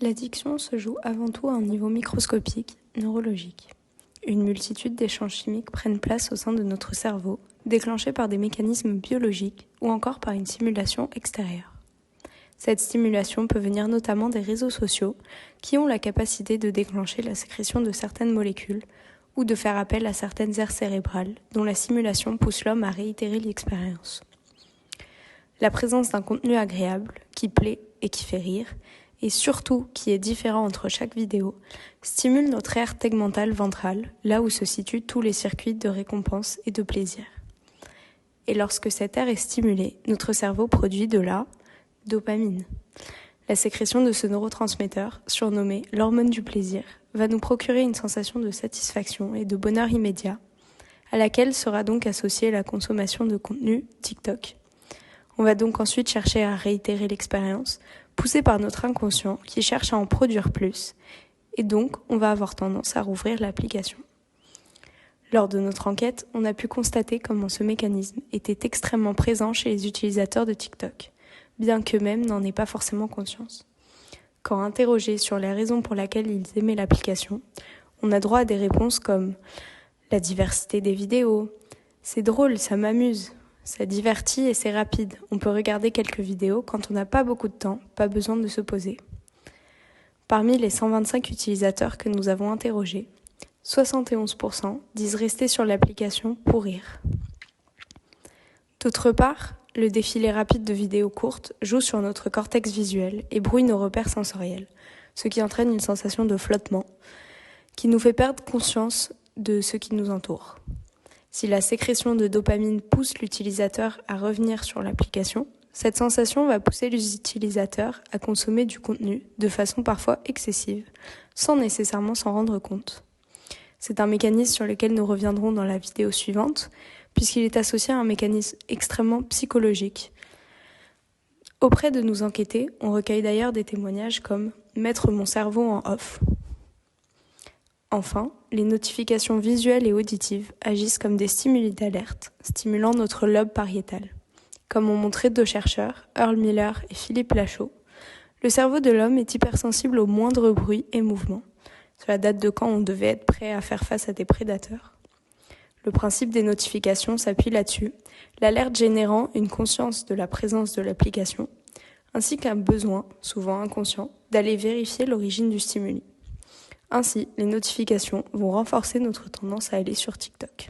L'addiction se joue avant tout à un niveau microscopique, neurologique. Une multitude d'échanges chimiques prennent place au sein de notre cerveau, déclenchés par des mécanismes biologiques ou encore par une stimulation extérieure. Cette stimulation peut venir notamment des réseaux sociaux qui ont la capacité de déclencher la sécrétion de certaines molécules ou de faire appel à certaines aires cérébrales dont la stimulation pousse l'homme à réitérer l'expérience. La présence d'un contenu agréable, qui plaît et qui fait rire, et surtout qui est différent entre chaque vidéo, stimule notre aire tegmentale ventrale, là où se situent tous les circuits de récompense et de plaisir. Et lorsque cette aire est stimulée, notre cerveau produit de la dopamine. La sécrétion de ce neurotransmetteur, surnommé l'hormone du plaisir, va nous procurer une sensation de satisfaction et de bonheur immédiat, à laquelle sera donc associée la consommation de contenu TikTok. On va donc ensuite chercher à réitérer l'expérience, poussé par notre inconscient qui cherche à en produire plus, et donc on va avoir tendance à rouvrir l'application. Lors de notre enquête, on a pu constater comment ce mécanisme était extrêmement présent chez les utilisateurs de TikTok, bien qu'eux-mêmes n'en aient pas forcément conscience. Quand interrogés sur les raisons pour lesquelles ils aimaient l'application, on a droit à des réponses comme la diversité des vidéos, c'est drôle, ça m'amuse, ça divertit et c'est rapide. On peut regarder quelques vidéos quand on n'a pas beaucoup de temps, pas besoin de se poser. Parmi les 125 utilisateurs que nous avons interrogés, 71% disent rester sur l'application pour rire. D'autre part, le défilé rapide de vidéos courtes joue sur notre cortex visuel et brouille nos repères sensoriels, ce qui entraîne une sensation de flottement qui nous fait perdre conscience de ce qui nous entoure. Si la sécrétion de dopamine pousse l'utilisateur à revenir sur l'application, cette sensation va pousser les utilisateurs à consommer du contenu de façon parfois excessive, sans nécessairement s'en rendre compte. C'est un mécanisme sur lequel nous reviendrons dans la vidéo suivante, puisqu'il est associé à un mécanisme extrêmement psychologique. Auprès de nos enquêtés, on recueille d'ailleurs des témoignages comme « mettre mon cerveau en off ». Enfin, les notifications visuelles et auditives agissent comme des stimuli d'alerte, stimulant notre lobe pariétal. Comme ont montré deux chercheurs, Earl Miller et Philippe Lachaud, le cerveau de l'homme est hypersensible au moindre bruit et mouvement. Cela date de quand on devait être prêt à faire face à des prédateurs. Le principe des notifications s'appuie là-dessus, l'alerte générant une conscience de la présence de l'application, ainsi qu'un besoin, souvent inconscient, d'aller vérifier l'origine du stimuli. Ainsi, les notifications vont renforcer notre tendance à aller sur TikTok.